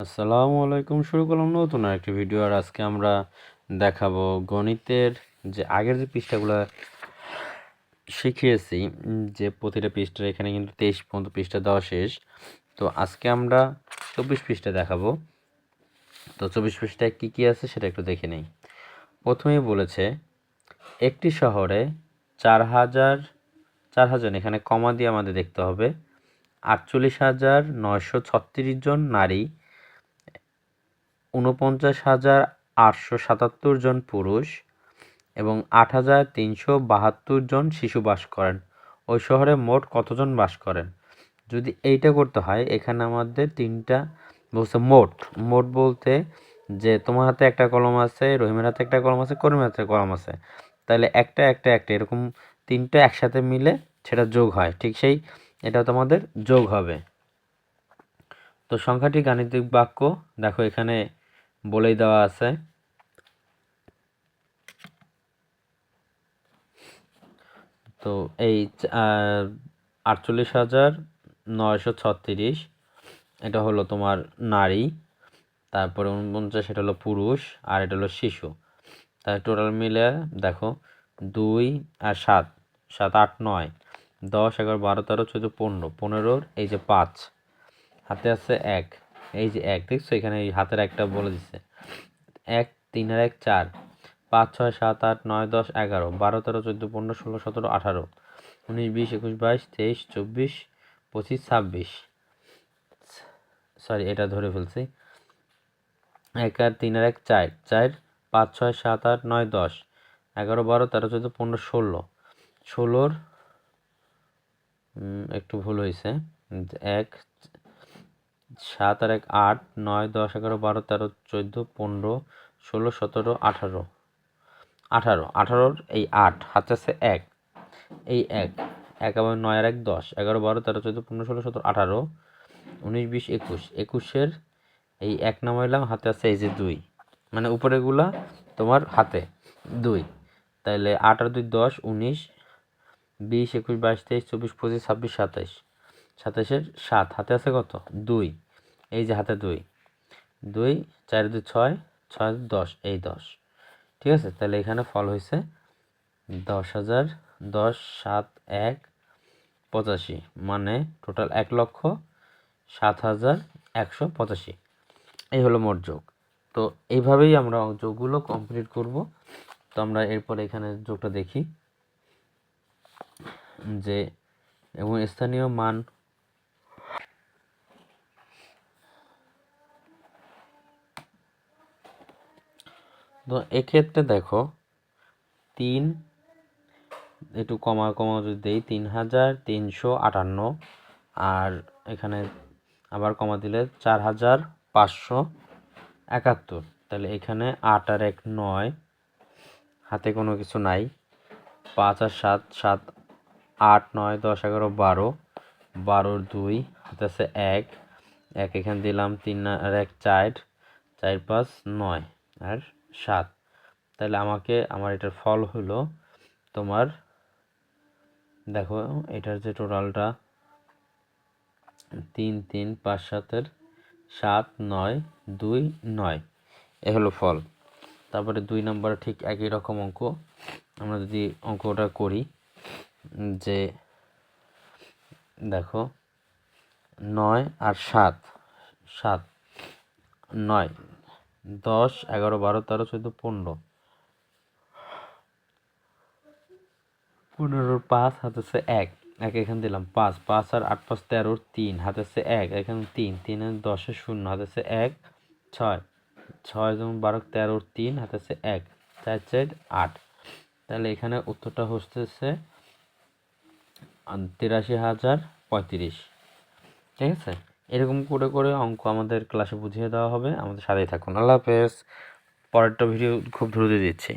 আসসালামু আলাইকুম। শুরু করলাম নতুন আরেকটি ভিডিও। আর আজকে আমরা দেখাবো গণিতের যে আগের যে পৃষ্ঠাগুলো শিখিয়েছি, যে প্রতিটা পৃষ্ঠার এখানে কিন্তু 23 পর্যন্ত পৃষ্ঠা দেওয়া শেষ। তো আজকে আমরা 24 পৃষ্ঠা দেখাবো। তো 24 পৃষ্ঠায় কী কী আছে সেটা একটু দেখে নেই। প্রথমেই বলেছে একটি শহরে 4,000 এখানে কমা দিয়ে আমাদের দেখতে হবে 48,936 জন নারী, 49,877 জন পুরুষ এবং 8,372 জন শিশু বাস করেন। ওই শহরে মোট কতজন বাস করেন? যদি এইটা করতে হয়, এখানে আমাদের তিনটা বলছে মোট। মোট বলতে যে তোমার হাতে একটা কলম আছে, রহিমের হাতে একটা কলম আছে, করিমের হাতে কলম আছে, তাহলে একটা একটা একটা এরকম তিনটা একসাথে মিলে সেটা যোগ হয়। ঠিক সেই এটা তোমাদের যোগ হবে। তো সংখ্যাটি গাণিতিক বাক্য দেখো এখানে বলেই দেওয়া আছে। তো এই 48,936 এটা হলো তোমার নারী, তারপরে 49 এটা হলো পুরুষ, আর এটা হলো শিশু। তাহলে টোটাল মিলে দেখো 2 আর 7, 7, 8, 9, 10, 11, 12, 13, 14, 15, 15 এই যে 5 হাতে আছে 1, এই যে 1 দেখছো এখানে এই হাতের একটা বলে দিচ্ছে 1, 3 আর 1 4, 5, 6, 7, 8, 9, 10, 11, 12, 13, 14, 15, 16, 17, 18, 19, 20, 21, 22, 23, 24, 25, 26, সরি এটা ধরে ফেলছি। 1 আর 3 আর 1 4, 4, 5, 6, 7, 8, 9, 10, 11, 12, 13, 14, 15, 16, 16 একটু ভুল হয়েছে। 1, 7 আর 1 8, 9, 10, 11, 12, 13, 14, 15, 16, 17, 18, 18 এই 8 হাতে আছে 1, এই 1 আবার 9 আর 1 10, 11, 12, 13, 14, 15, 16, 17, 18, 19, 20, 21, 21 এই 1 নামাইলাম, হাতে আছে এই যে 2, মানে উপরেগুলা তোমার হাতে 2, তাইলে 8 আর 2 10, 19, 20, 21, 22, 23, 24, 25, 26, 27, 27 7 হাতে আছে কত 2, এই যে হাতে 2, 2, 4 2 6, 6 10 এই 10। ঠিক আছে, তাহলে এখানে ফল হয়েছে 10,000, 10, 7, 1, 85, মানে টোটাল 1,07,185। এই হলো মোট যোগ। তো এইভাবেই আমরা যোগগুলো কমপ্লিট করব। তো আমরা এরপর এখানে যোগটা দেখি যে এবং স্থানীয় মান তো এক্ষেত্রে দেখো 3 একটু কমা কমা যদি দেই 3,358, আর এখানে আবার কমা দিলে 4,571, তাহলে এখানে 8 আর 1 9, হাতে কোনো কিছু নাই, 5 আর 7 7, 8, 9, 10, 11, 12, 12 2 হাতে আছে 1, 1 এখানে দিলাম, 3 আর 1 4, 4 5 9 আর 7, তাহলে আমার এটার ফল হলো তোমার দেখো এটার যে টোটালটা 3 3 5 7 7 9 2 9 এ হলো ফল। তারপরে 2 নম্বরে ঠিক একই রকম অঙ্ক আমরা যদি অঙ্কটা করি, যে দেখো 9 আর 7, 7 9 10 11 12 13 14 15, 15 5 হাতে আছে 1, 1 এখানে দিলাম 5, 5 আর 8 5 13, 3 হাতে আছে 1, এখানে 3, 3 আর 10 0 হাতে আছে 1, 6, 6 যেমন 12 13, 3 হাতে আছে 1, 4 4 8, তাহলে এখানে উত্তরটা হচ্ছে 83,035। ঠিক আছে, এরকম করে করে অঙ্ক আমাদের ক্লাসে বুঝিয়ে দেওয়া হবে। আমাদের সাথেই থাকুন। আল্লাহ হাফেজ। পরেরটা ভিডিও খুব দ্রুত দিচ্ছি।